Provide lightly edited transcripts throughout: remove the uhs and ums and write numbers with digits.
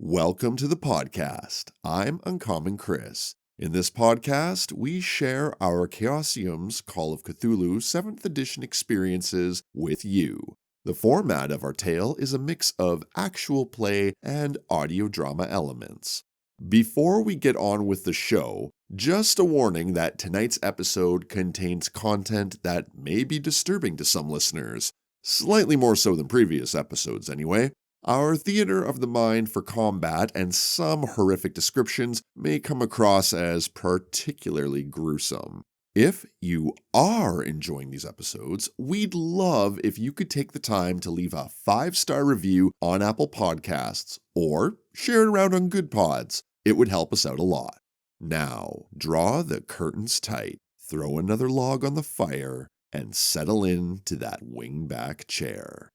Welcome to the podcast. I'm UncommonChris. In this podcast, we share our Chaosium's Call of Cthulhu 7th edition experiences with you. The format of our tale is a mix of actual play and audio drama elements. Before we get on with the show, just a warning that tonight's episode contains content that may be disturbing to some listeners. Slightly more so than previous episodes, anyway. Our theater of the mind for combat and some horrific descriptions may come across as particularly gruesome. If you are enjoying these episodes, we'd love if you could take the time to leave a 5-star review on Apple Podcasts or share it around on Good Pods. It would help us out a lot. Now, draw the curtains tight, throw another log on the fire, and settle into that wingback chair.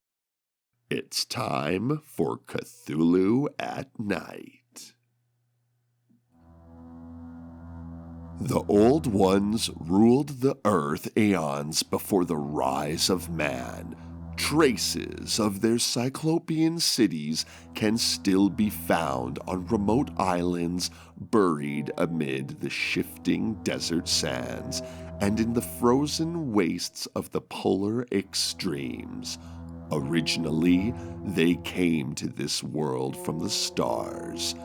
It's time for Cthulhu at Night. The Old Ones ruled the earth aeons before the rise of man. Traces of their cyclopean cities can still be found on remote islands buried amid the shifting desert sands and in the frozen wastes of the polar extremes. Originally, they came to this world from the stars.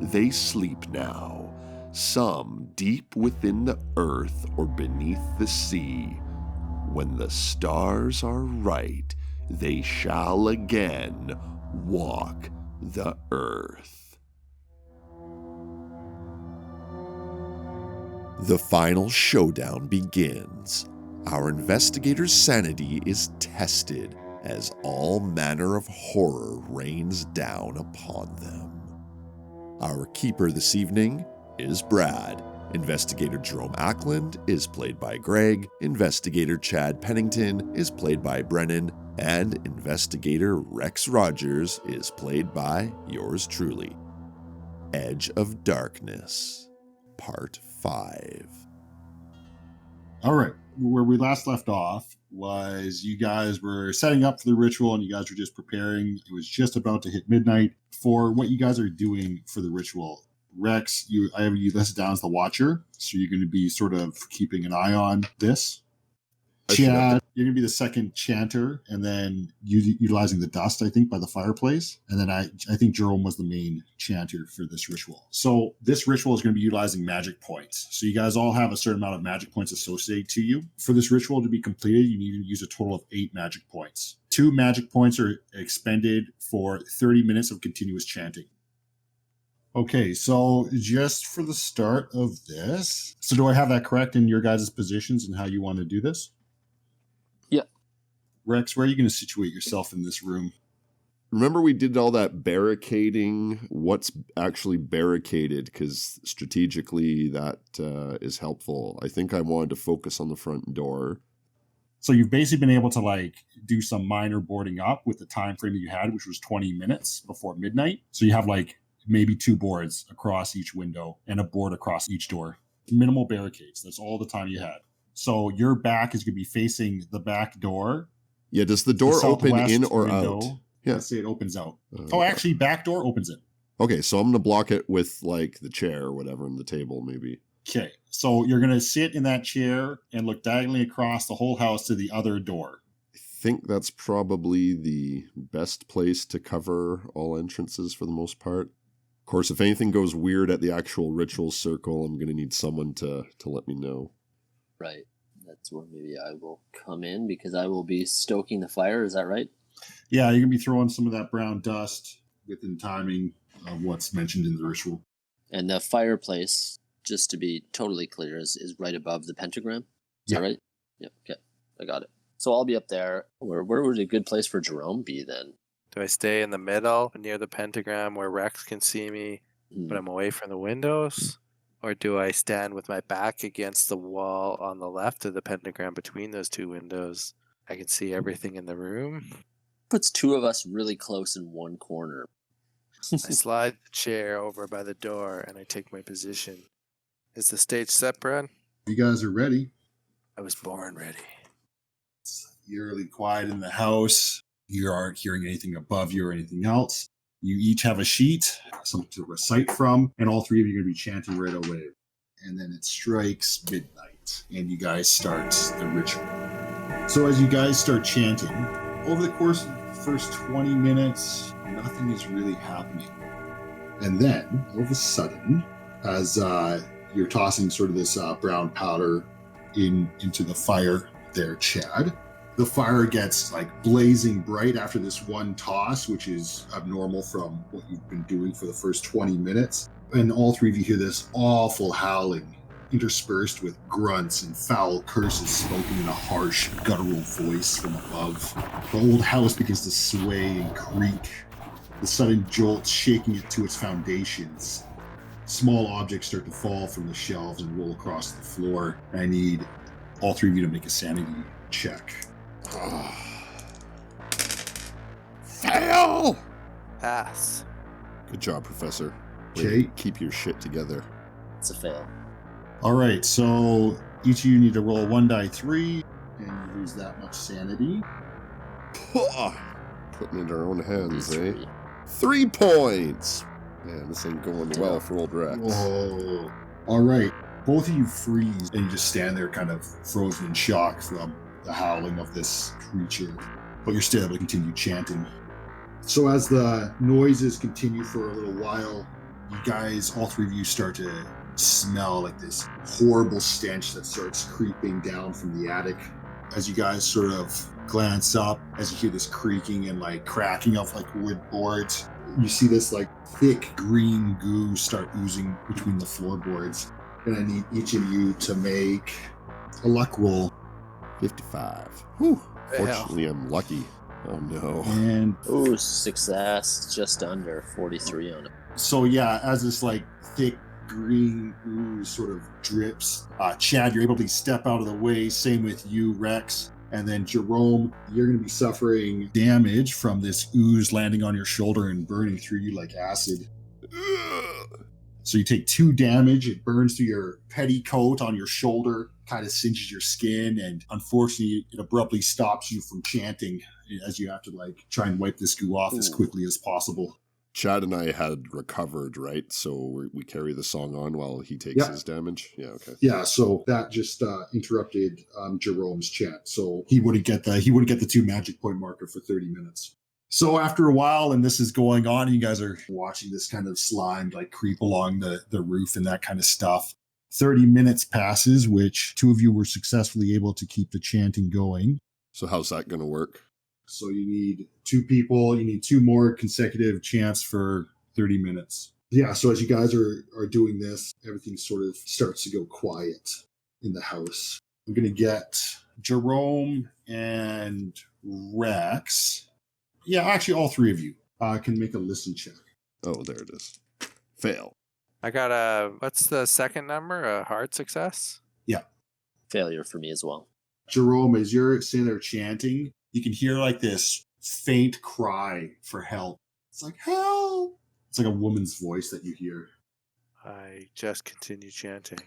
They sleep now, some deep within the earth or beneath the sea. When the stars are right, they shall again walk the earth. The final showdown begins. Our investigator's sanity is tested as all manner of horror rains down upon them. Our keeper this evening is Brad. Investigator Jerome Ackland is played by Greg, Investigator Chad Pennington is played by Brennan, and Investigator Rex Rogers is played by yours truly. Edge of Darkness, Part 5. All right, where we last left off was you guys were setting up for the ritual and you guys were just preparing. It was just about to hit midnight for what you guys are doing for the ritual. Rex, I have you listed down as the Watcher, so you're going to be sort of keeping an eye on this. Chad, you're going to be the second chanter, and then utilizing the dust, I think, by the fireplace. And then I think Jerome was the main chanter for this ritual. So this ritual is going to be utilizing magic points. So you guys all have a certain amount of magic points associated to you. For this ritual to be completed, you need to use a total of 8 magic points. 2 magic points are expended for 30 minutes of continuous chanting. Okay, so just for the start of this, so do I have that correct in your guys' positions and how you want to do this? Yeah. Rex, where are you going to situate yourself in this room? Remember we did all that barricading? What's actually barricaded? Because strategically that is helpful. I think I wanted to focus on the front door. So you've basically been able to do some minor boarding up with the time frame that you had, which was 20 minutes before midnight. So you have maybe 2 boards across each window and a board across each door. Minimal barricades. That's all the time you had. So your back is going to be facing the back door. Yeah, does the door open in or window, out? Yeah. Let's say it opens out. Actually, back door opens in. Okay, so I'm going to block it with the chair or whatever and the table maybe. Okay, so you're going to sit in that chair and look diagonally across the whole house to the other door. I think that's probably the best place to cover all entrances for the most part. Of course, if anything goes weird at the actual ritual circle, I'm going to need someone to let me know. Right. That's where maybe I will come in because I will be stoking the fire. Is that right? Yeah, you're going to be throwing some of that brown dust within timing of what's mentioned in the ritual. And the fireplace, just to be totally clear, is right above the pentagram. Is that right? Yeah, okay. I got it. So I'll be up there. Where would a good place for Jerome be then? Do I stay in the middle near the pentagram where Rex can see me, but I'm away from the windows? Or do I stand with my back against the wall on the left of the pentagram between those 2 windows? I can see everything in the room. Puts 2 of us really close in one corner. I slide the chair over by the door and I take my position. Is the stage set, Brad? You guys are ready. I was born ready. It's eerily quiet in the house. You aren't hearing anything above you or anything else. You each have a sheet something to recite from, and all three of you are going to be chanting right away. And then it strikes midnight, and you guys start the ritual. So as you guys start chanting, over the course of the first 20 minutes, nothing is really happening. And then, all of a sudden, as you're tossing sort of this brown powder into the fire there, Chad, the fire gets like blazing bright after this one toss, which is abnormal from what you've been doing for the first 20 minutes. And all three of you hear this awful howling, interspersed with grunts and foul curses spoken in a harsh, guttural voice from above. The old house begins to sway and creak, the sudden jolt shaking it to its foundations. Small objects start to fall from the shelves and roll across the floor. I need all three of you to make a sanity check. Fail! Pass. Good job, Professor. Okay. Keep your shit together. It's a fail. All right, so each of you need to roll 1d3, and you lose that much sanity. Putting it in our own hands, eh? 3. 3 points! Man, this ain't going well for old Rex. Whoa. All right, both of you freeze, and you just stand there kind of frozen in shock from the howling of this creature, but you're still able to continue chanting. So as the noises continue for a little while, you guys, all three of you, start to smell like this horrible stench that starts creeping down from the attic. As you guys sort of glance up, as you hear this creaking and like cracking of like wood boards, you see this like thick green goo start oozing between the floorboards. And I need each of you to make a luck roll. 55. Whew. Fail. Fortunately, I'm lucky. Oh no. And Ooh, success. Just under 43 on it. so yeah, as this like thick green ooze sort of drips, Chad, you're able to step out of the way. Same with you, Rex. And then Jerome, you're going to be suffering damage from this ooze landing on your shoulder and burning through you like acid. So you take 2 damage. It burns through your petticoat on your shoulder, kind of singes your skin, and unfortunately it abruptly stops you from chanting as you have to like try and wipe this goo off as quickly as possible. Chad and I had recovered, right? So we carry the song on while he takes his damage? Yeah, okay. Yeah, so that just interrupted Jerome's chant. So he wouldn't get the 2 magic point marker for 30 minutes. So after a while, and this is going on, and you guys are watching this kind of slime like creep along the roof and that kind of stuff. 30 minutes passes, which 2 of you were successfully able to keep the chanting going. So how's that going to work? So you need 2 people, you need 2 more consecutive chants for 30 minutes. Yeah, so as you guys are doing this, everything sort of starts to go quiet in the house. I'm going to get Jerome and Rex. Yeah, actually all 3 of you can make a listen check. Oh, there it is. Fail. I got what's the second number? A hard success? Yeah. Failure for me as well. Jerome, as you're sitting there chanting, you can hear like this faint cry for help. It's like, help! It's like a woman's voice that you hear. I just continue chanting.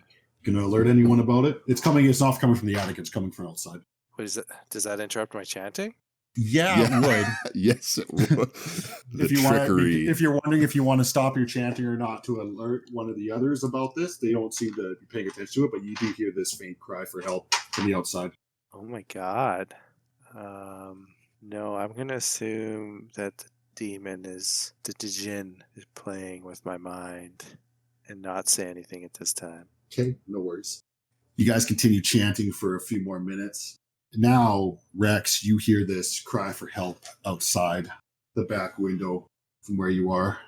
Gonna alert anyone about it? It's not coming from the attic, it's coming from outside. What is it? Does that interrupt my chanting? Yeah, it would. Yes, it would. The If trickery. if you're wondering if you want to stop your chanting or not to alert one of the others about this, they don't seem to be paying attention to it, but you do hear this faint cry for help from the outside. Oh my god. No, I'm gonna assume that the demon is the djinn is playing with my mind and not say anything at this time. Okay, no worries. You guys continue chanting for a few more minutes. Now, Rex, you hear this cry for help outside the back window from where you are.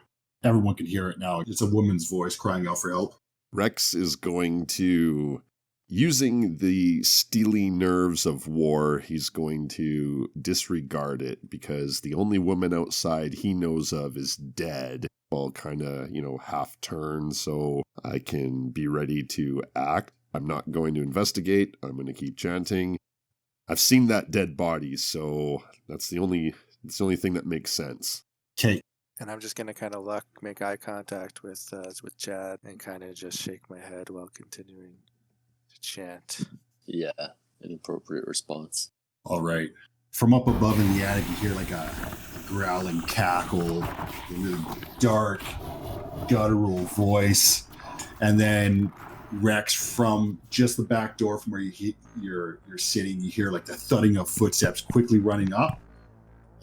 Everyone can hear it now. It's a woman's voice crying out for help. Rex is going to, using the steely nerves of war, he's going to disregard it because the only woman outside he knows of is dead. I'll kind of, half turn so I can be ready to act. I'm not going to investigate. I'm going to keep chanting. I've seen that dead body, so that's the only thing that makes sense. Okay. And I'm just gonna kind of make eye contact with Chad and kind of just shake my head while continuing to chant. Yeah, an appropriate response. All right. From up above in the attic, you hear like a growling cackle, a really dark, guttural voice, and then Rex, from just the back door from where you're sitting, you hear like the thudding of footsteps quickly running up,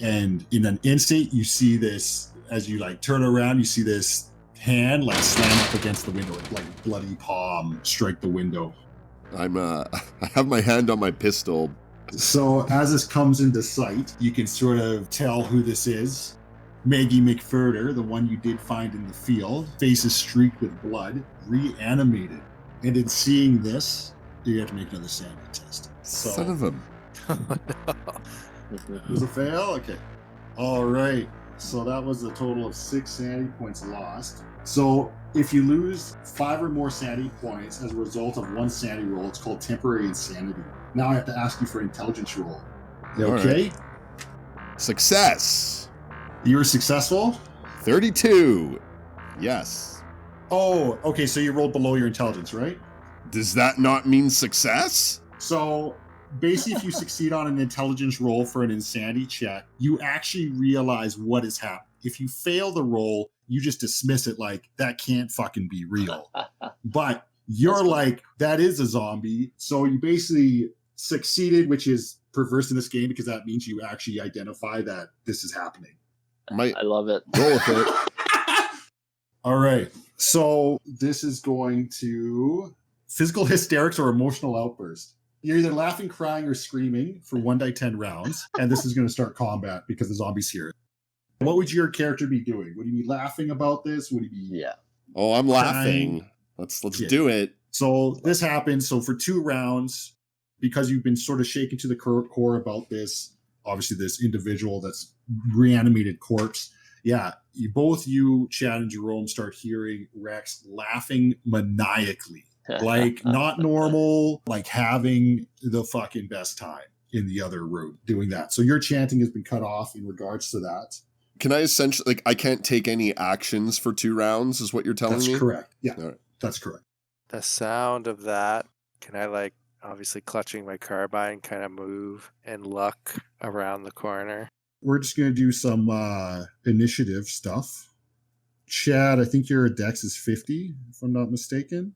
and in an instant you see this. As you like turn around, you see this hand like slam up against the window, like bloody palm strike the window. I have my hand on my pistol. So as this comes into sight, you can sort of tell who this is. Maggie McFurter, the one you did find in the field, face is streaked with blood, reanimated. And in seeing this, you have to make another sanity test. So, Son of a... it was a fail? Okay. All right. So that was a total of 6 sanity points lost. So if you lose 5 or more sanity points as a result of one sanity roll, it's called temporary insanity. Now I have to ask you for an intelligence roll. Okay? Right. Success! You were successful? 32. Yes. Oh, okay, so you rolled below your intelligence, right? Does that not mean success? So basically, if you succeed on an intelligence roll for an insanity check, you actually realize what has happened. If you fail the roll, you just dismiss it like, that can't fucking be real. But you're like, that is a zombie. So you basically succeeded, which is perverse in this game because that means you actually identify that this is happening. I love it. Roll with it. All right. So this is going to physical hysterics or emotional outburst. You're either laughing, crying, or screaming for 1d10 rounds, and this is going to start combat because the zombie's here. What would your character be doing? Would he be laughing about this? Would he be Oh, I'm laughing. crying? Let's Yeah. do it. So this happens. So for 2 rounds, because you've been sort of shaken to the core about this, obviously this individual that's reanimated corpse. Yeah, you, Chad, and Jerome start hearing Rex laughing maniacally. Like not normal, like having the fucking best time in the other room doing that. So your chanting has been cut off in regards to that. Can I essentially, I can't take any actions for 2 rounds, is what you're telling me? That's correct. Yeah, All right. that's correct. The sound of that, can I obviously clutching my carbine, kind of move and look around the corner? We're just going to do some initiative stuff. Chad, I think your dex is 50, if I'm not mistaken.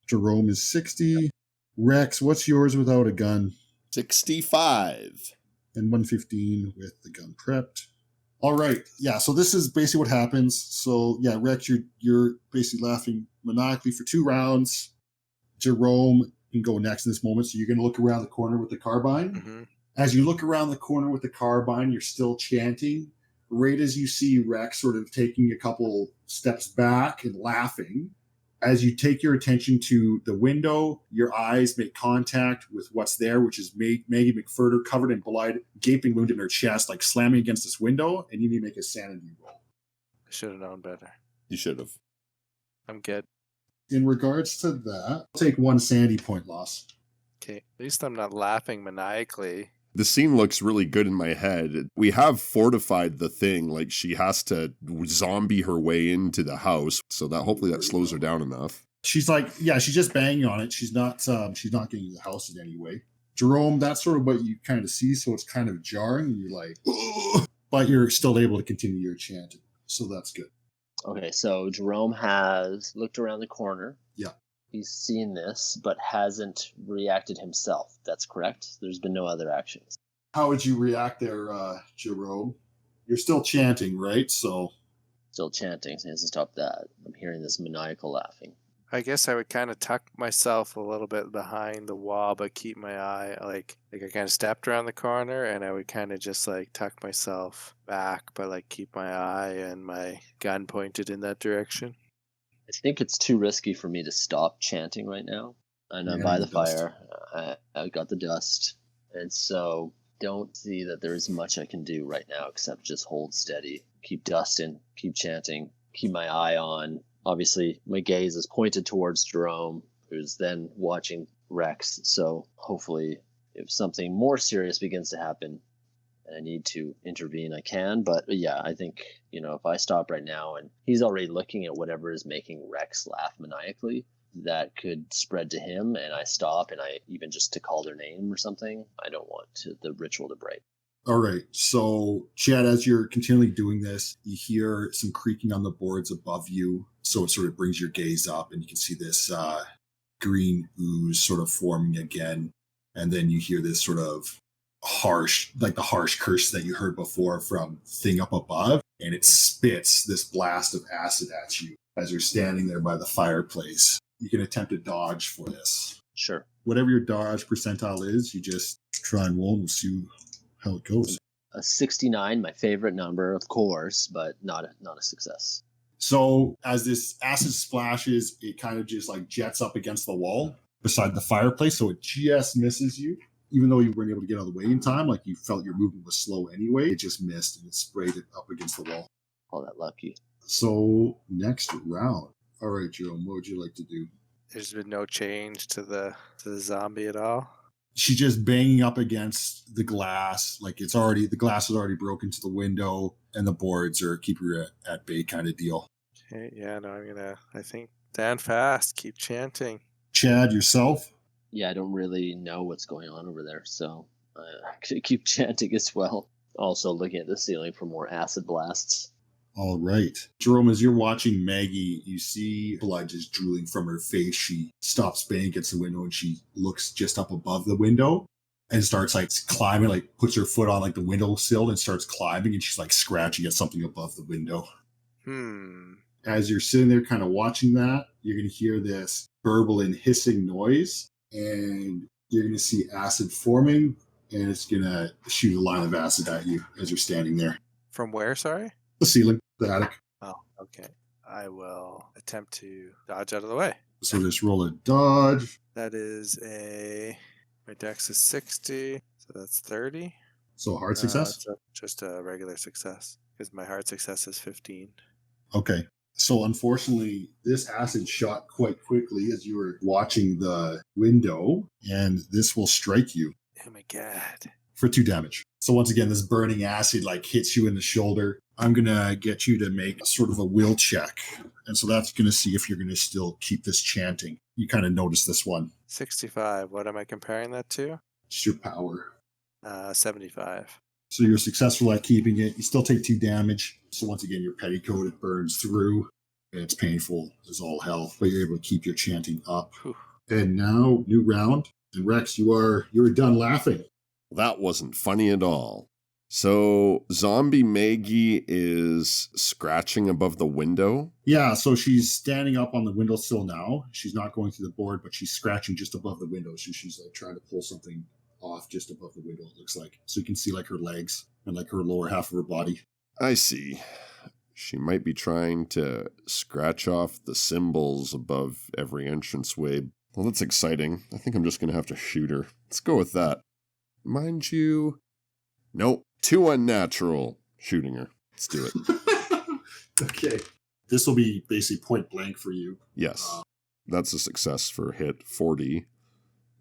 Jerome is 60. Rex, what's yours without a gun? 65. And 115 with the gun prepped. All right. Yeah, so this is basically what happens. So, yeah, Rex, you're basically laughing maniacally for 2 rounds. Jerome can go next in this moment. So you're going to look around the corner with the carbine. Mm-hmm. As you look around the corner with the carbine, you're still chanting. Right as you see Rex sort of taking a couple steps back and laughing, as you take your attention to the window, your eyes make contact with what's there, which is Maggie McFurter covered in blood, gaping wound in her chest, like slamming against this window, and you need to make a sanity roll. I should have known better. You should have. I'm good. In regards to that, take 1 sanity point loss. Okay, at least I'm not laughing maniacally. The scene looks really good in my head. We have fortified the thing, like she has to zombie her way into the house, so that hopefully that slows her down enough. She's like, yeah, she's just banging on it. She's not getting to the house in any way. Jerome, that's sort of what you kind of see, so it's kind of jarring, and you're like, ugh, but you're still able to continue your chanting, so that's good. Okay, so Jerome has looked around the corner. Yeah. He's seen this, but hasn't reacted himself. That's correct? There's been no other actions. How would you react there, Jerome? You're still chanting, right? So Still chanting, so he has to stop that. I'm hearing this maniacal laughing. I guess I would kind of tuck myself a little bit behind the wall, but keep my eye, like I kind of stepped around the corner, and I would kind of just tuck myself back, but keep my eye and my gun pointed in that direction. I think it's too risky for me to stop chanting right now. And I'm by the fire. I got the dust. And so don't see that there is much I can do right now except just hold steady. Keep dusting, keep chanting, keep my eye on. Obviously, my gaze is pointed towards Jerome, who's then watching Rex. So hopefully, if something more serious begins to happen and I need to intervene, I can. But yeah, I think, if I stop right now and he's already looking at whatever is making Rex laugh maniacally, that could spread to him, and I stop and I even just to call their name or something, I don't want the ritual to break. all right. So Chad, as you're continually doing this, you hear some creaking on the boards above you. So it sort of brings your gaze up, and you can see this green ooze sort of forming again. And then you hear this sort of harsh, like the harsh curse that you heard before from thing up above. And it spits this blast of acid at you as you're standing there by the fireplace. You can attempt to dodge for this. Sure. Whatever your dodge percentile is, you just try and roll and we'll see how it goes. A 69, my favorite number, of course, but not a success. So as this acid splashes, it kind of just like jets up against the wall beside the fireplace. So it just misses you. Even though you weren't able to get out of the way in time, like you felt your movement was slow anyway, it just missed and it sprayed it up against the wall. All that lucky. So next round. All right, Jerome, what would you like to do? There's been no change to the zombie at all. She's just banging up against the glass. Like the glass is already broken to the window and the boards are keeping her at bay kind of deal. Okay, yeah, no, I think, stand fast, keep chanting. Chad, yourself? Yeah, I don't really know what's going on over there, so I keep chanting as well. Also looking at the ceiling for more acid blasts. All right. Jerome, as you're watching Maggie, you see blood just drooling from her face. She stops banging against the window and she looks just up above the window and starts like climbing, like puts her foot on like the windowsill and starts climbing, and she's like scratching at something above the window. As you're sitting there kind of watching that, you're going to hear this burbling, hissing noise, and you're going to see acid forming, and it's going to shoot a line of acid at you as you're standing there. From where, sorry? The ceiling, the attic. Oh, okay. I will attempt to dodge out of the way. So just roll a dodge. That is my dex is 60, so that's 30. So hard success? Just a regular success, because my hard success is 15. Okay. So unfortunately, this acid shot quite quickly as you were watching the window, and this will strike you. Oh my god. For 2 damage. So once again, this burning acid like hits you in the shoulder. I'm going to get you to make sort of a will check. And so that's going to see if you're going to still keep this chanting. You kind of notice this one. 65. What am I comparing that to? It's your power. 75. So you're successful at keeping it. You still take 2 damage. So once again, your petticoat, it burns through. And it's painful as all hell, but you're able to keep your chanting up. Whew. And now, new round. And Rex, you're done laughing. That wasn't funny at all. So zombie Maggie is scratching above the window? Yeah, so she's standing up on the windowsill now. She's not going through the board, but she's scratching just above the window. So she's like trying to pull something off just above the window, it looks like. So you can see like her legs and like her lower half of her body. I see. She might be trying to scratch off the symbols above every entranceway. Well, that's exciting. I think I'm just going to have to shoot her. Let's go with that. Mind you, nope, too unnatural shooting her. Let's do it. Okay. This will be basically point blank for you. Yes. That's a success for hit 40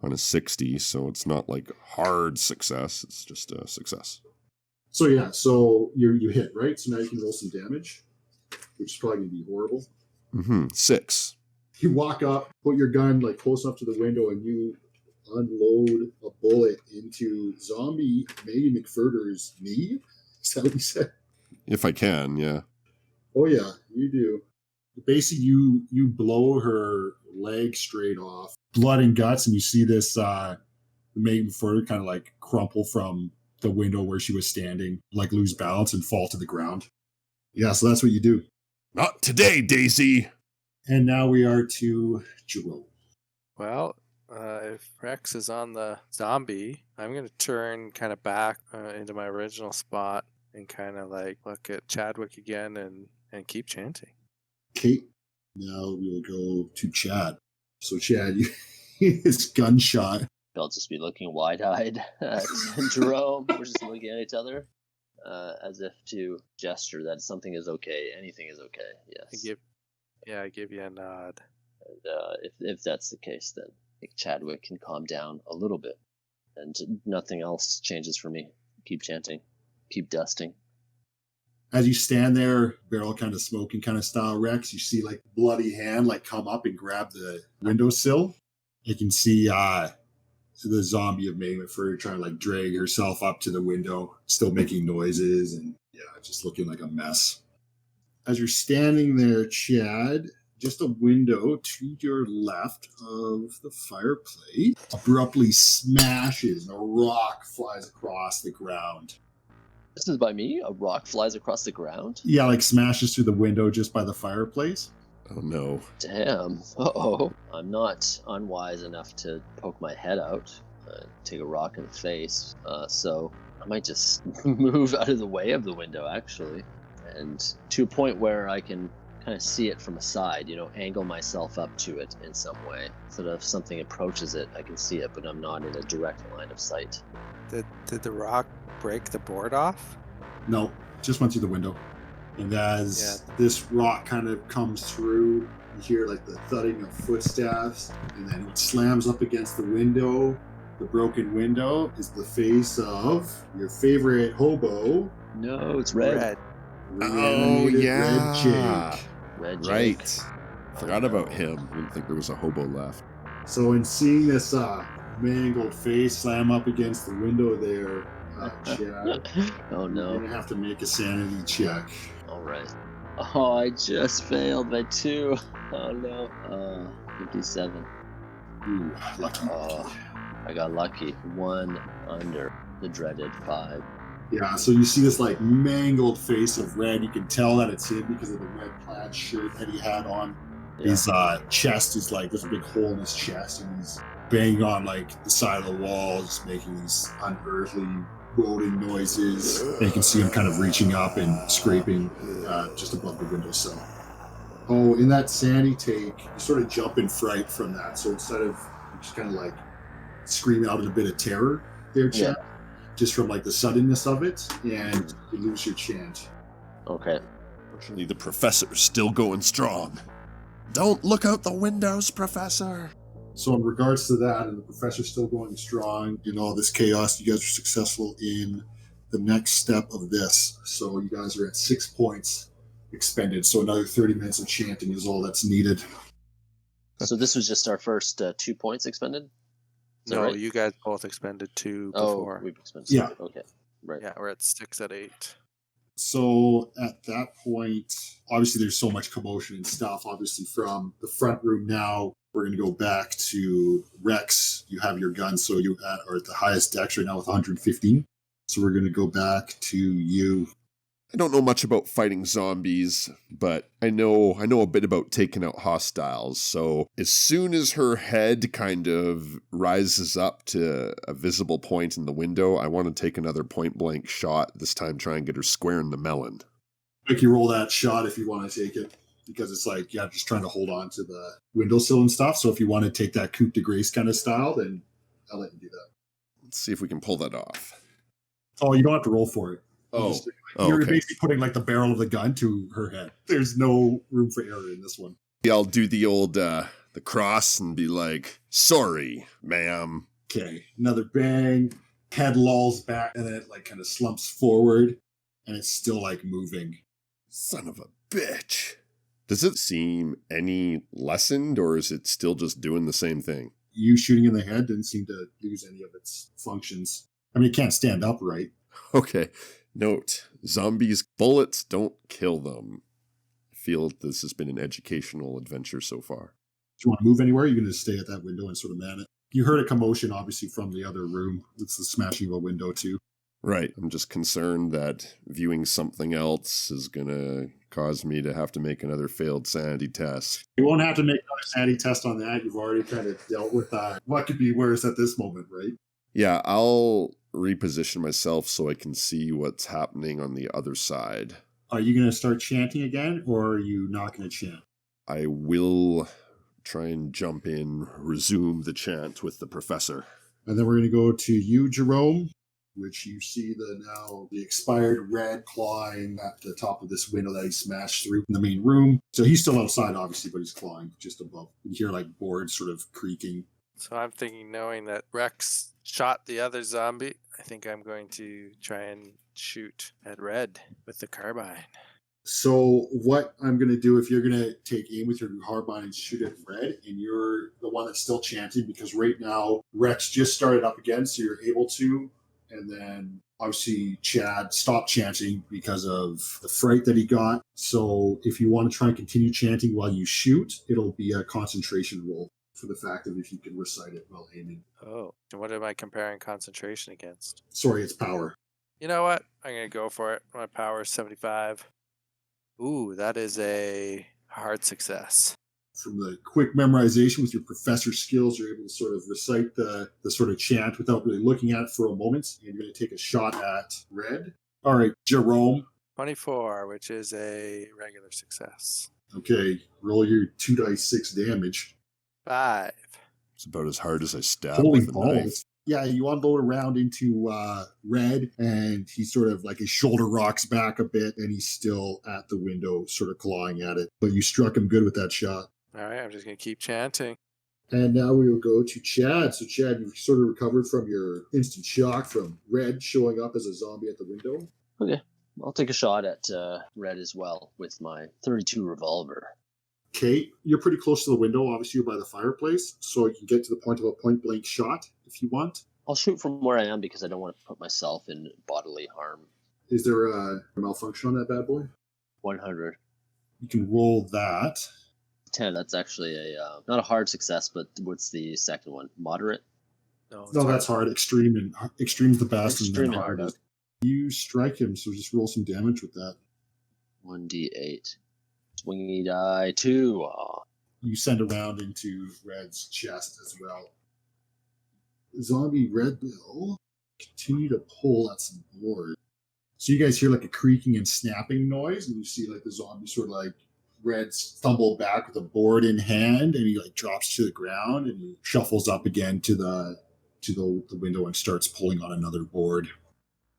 on a 60, so it's not like hard success. It's just a success. So yeah, so you hit, right? So now you can roll some damage, which is probably going to be horrible. 6. You walk up, put your gun like close up to the window, and you unload a bullet into zombie Maggie McFurder's knee. Is that what you said? If I can, yeah. Oh yeah, you do. Basically, you blow her leg straight off, blood and guts, and you see this Maggie McFurder kind of like crumple from the window where she was standing, like lose balance and fall to the ground. Yeah, so that's what you do. Not today, Daisy! And now we are to Jerome. Well, if Rex is on the zombie, I'm going to turn kind of back into my original spot and kind of like look at Chadwick again and keep chanting. Okay, now we'll go to Chad. So Chad, his gunshot. I'll just be looking wide-eyed at Jerome. We're just looking at each other as if to gesture that something is okay. Anything is okay, yes. I give you a nod. And if that's the case, then I think Chadwick can calm down a little bit. And nothing else changes for me. Keep chanting. Keep dusting. As you stand there, barrel kind of smoking kind of style, Rex, you see like bloody hand like come up and grab the windowsill. You can see the zombie of Maggie McFurder trying to like drag herself up to the window, still making noises and yeah, just looking like a mess. As you're standing there, Chad, just a window to your left of the fireplace abruptly smashes and a rock flies across the ground. This is by me? A rock flies across the ground? Yeah, like smashes through the window just by the fireplace. Oh no. Damn. Uh-oh. I'm not unwise enough to poke my head out, take a rock in the face, so I might just move out of the way of the window, actually, and to a point where I can kind of see it from a side, angle myself up to it in some way, so that if something approaches it, I can see it, but I'm not in a direct line of sight. Did the rock break the board off? No, just went through the window. And as this rock kind of comes through, you hear like the thudding of footsteps, and then it slams up against the window. The broken window is the face of your favorite hobo. No, it's Red. Oh, yeah. Red Jake. Red Jake. Right. Forgot about him. Didn't think there was a hobo left. So in seeing this mangled face slam up against the window there, Chad, Oh no. you're going to have to make a sanity check. All right. Oh, I just failed by 2. Oh no. 57. Ooh, lucky. I got lucky. 1 under the dreaded 5. Yeah, so you see this like mangled face of Red. You can tell that it's him because of the red plaid shirt that he had on. Yeah. His chest is like, there's a big hole in his chest, and he's banging on like the side of the wall, just making these unearthly rolling noises. And you can see him kind of reaching up and scraping just above the windowsill. Oh, in that sandy take, you sort of jump in fright from that. So instead of just kind of like scream out in a bit of terror there, Chad, just from like the suddenness of it, and you lose your chant. Okay. Fortunately, the professor's still going strong. Don't look out the windows, Professor. So in regards to that, and the professor's still going strong in all this chaos, you guys are successful in the next step of this. So you guys are at 6 points expended. So another 30 minutes of chanting is all that's needed. So this was just our first 2 points expended? Is that No, right? you guys both expended 2 Oh, before. we've expended. Yeah. Okay. Right. Yeah, we're at 6 at 8. So at that point, obviously there's so much commotion and stuff. Obviously from the front room now, we're going to go back to Rex. You have your gun, so you are at the highest dex right now with 115. So we're going to go back to you. I don't know much about fighting zombies, but I know a bit about taking out hostiles. So as soon as her head kind of rises up to a visible point in the window, I want to take another point-blank shot, this time try and get her square in the melon. Make you roll that shot if you want to take it, because it's like, just trying to hold on to the windowsill and stuff. So if you want to take that coup de grace kind of style, then I'll let you do that. Let's see if we can pull that off. Oh, you don't have to roll for it. You're okay. basically putting like the barrel of the gun to her head. There's no room for error in this one. Yeah, I'll do the old the cross and be like, sorry, ma'am. Okay, another bang. Head lolls back, and then it like kind of slumps forward, and it's still like moving. Son of a bitch. Does it seem any lessened, or is it still just doing the same thing? You shooting in the head didn't seem to lose any of its functions. I mean, it can't stand upright. Okay. Note, zombies' bullets don't kill them. I feel this has been an educational adventure so far. Do you want to move anywhere? You're going to stay at that window and sort of man it. You heard a commotion, obviously, from the other room. It's the smashing of a window, too. Right. I'm just concerned that viewing something else is going to cause me to have to make another failed sanity test. You won't have to make another sanity test on that. You've already kind of dealt with what could be worse at this moment, right? Yeah, I'll reposition myself so I can see what's happening on the other side. Are you going to start chanting again, or are you not going to chant? I will try and jump in, resume the chant with the professor. And then we're going to go to you, Jerome, which you see the expired Red clawing at the top of this window that he smashed through in the main room. So he's still outside, obviously, but he's clawing just above. You hear like boards sort of creaking. So I'm thinking, knowing that Rex shot the other zombie, I think I'm going to try and shoot at Red with the carbine. So what I'm going to do, if you're going to take aim with your carbine and shoot at Red, and you're the one that's still chanting, because right now Rex just started up again, so you're able to, and then Obviously, Chad stopped chanting because of the fright that he got. So if you want to try and continue chanting while you shoot, it'll be a concentration roll for the fact of if you can recite it while aiming. Oh, and what am I comparing concentration against? Sorry, it's power. You know what? I'm going to go for it. My power is 75. Ooh, that is a hard success. From the quick memorization with your professor skills, you're able to sort of recite the sort of chant without really looking at it for a moment. And you're going to take a shot at Red. All right, Jerome. 24, which is a regular success. Okay, roll your 2d6 damage. 5. It's about as hard as I stab Holy with a balls. knife. Yeah, you unload around into Red, and he sort of like his shoulder rocks back a bit, and he's still at the window, sort of clawing at it. But you struck him good with that shot. All right, I'm just going to keep chanting. And now we will go to Chad. So, Chad, you've sort of recovered from your instant shock from Red showing up as a zombie at the window. Okay, I'll take a shot at Red as well with my 32 revolver. Okay, you're pretty close to the window. Obviously, you're by the fireplace, so you can get to the point of a point-blank shot if you want. I'll shoot from where I am because I don't want to put myself in bodily harm. Is there a malfunction on that bad boy? 100. You can roll that. 10, that's actually not a hard success, but what's the second one? Moderate? No, That's hard. Extreme's the best. Extreme and then hard. hard. You strike him, so just roll some damage with that. 1d8. Swingy die 2. Aw. You send a round into Red's chest as well. Zombie Red will continue to pull at some board. So you guys hear like a creaking and snapping noise, and you see like the zombie sort of like Red stumble back with a board in hand, and he like drops to the ground, and he shuffles up again to the window and starts pulling on another board.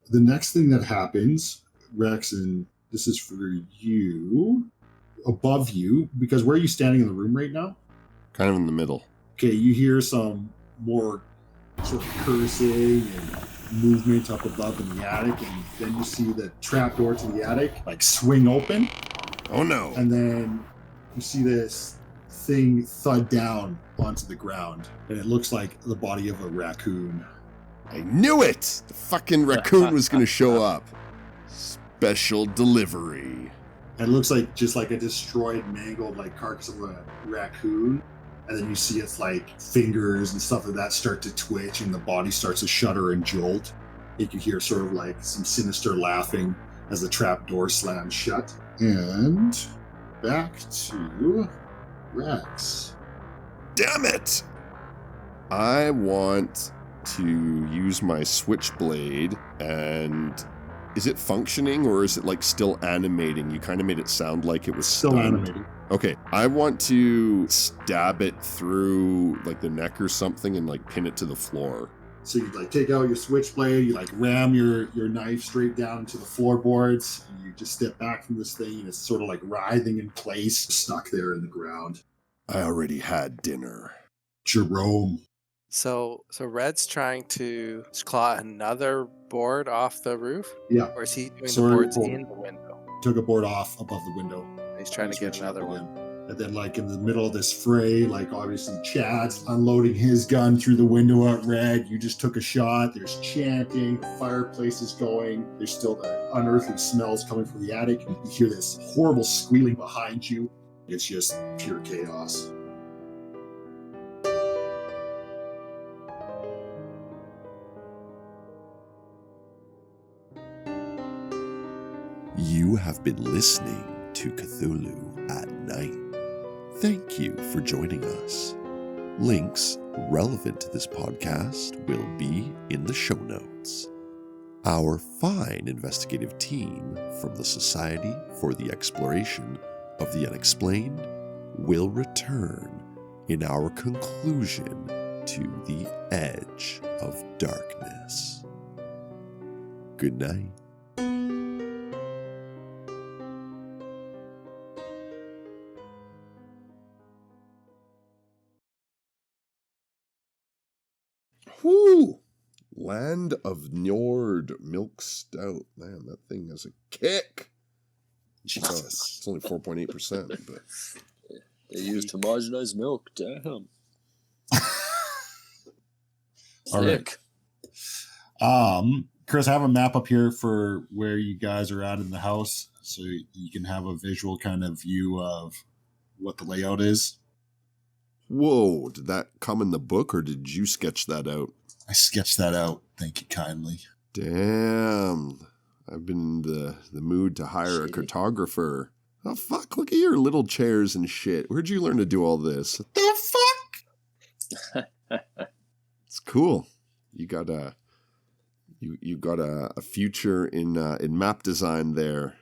The next thing that happens, Rex, and this is for you, above you, because where are you standing in the room right now? Kind of in the middle. Okay, you hear some more sort of cursing and movement up above in the attic, and then you see the trapdoor to the attic like swing open. Oh no. And then you see this thing thud down onto the ground, and it looks like the body of a raccoon. I knew it! The fucking raccoon was going to show up. Special delivery. And it looks like just like a destroyed, mangled like carcass of a raccoon. And then you see its like fingers and stuff like that start to twitch, and the body starts to shudder and jolt. You can hear sort of like some sinister laughing as the trap door slams shut. And back to Rex. Damn it! I want to use my switchblade, and is it functioning or is it like still animating? You kind of made it sound like it was Still stunned. animating. Okay, I want to stab it through like the neck or something and like pin it to the floor. So you like take out your switchblade, you like ram your knife straight down into the floorboards, and you just step back from this thing, and it's sort of like writhing in place, stuck there in the ground. I already had dinner. Jerome. So Red's trying to claw another board off the roof? Yeah. Or is he doing So the boards cool. in the window? Took a board off above the window. He's trying to get Switch it up another one. again. And then like in the middle of this fray, like obviously Chad's unloading his gun through the window at Red. You just took a shot. There's chanting. The fireplace is going. There's still the unearthly smells coming from the attic. And you hear this horrible squealing behind you. It's just pure chaos. You have been listening to Cthulhu at Night. Thank you for joining us. Links relevant to this podcast will be in the show notes. Our fine investigative team from the Society for the Exploration of the Unexplained will return in our conclusion to the Edge of Darkness. Good night. Whoo! Land of Njord Milk Stout. Man, that thing has a kick. Jesus. It's only 4.8%, but They used homogenized milk. Damn. All right. Chris, I have a map up here for where you guys are at in the house, so you can have a visual kind of view of what the layout is. Whoa, did that come in the book, or did you sketch that out? I sketched that out. Thank you kindly. Damn. I've been in the mood to hire a Shitty. cartographer. Oh, fuck, look at your little chairs and shit. Where'd you learn to do all this? The fuck? It's cool. You got a future in map design there.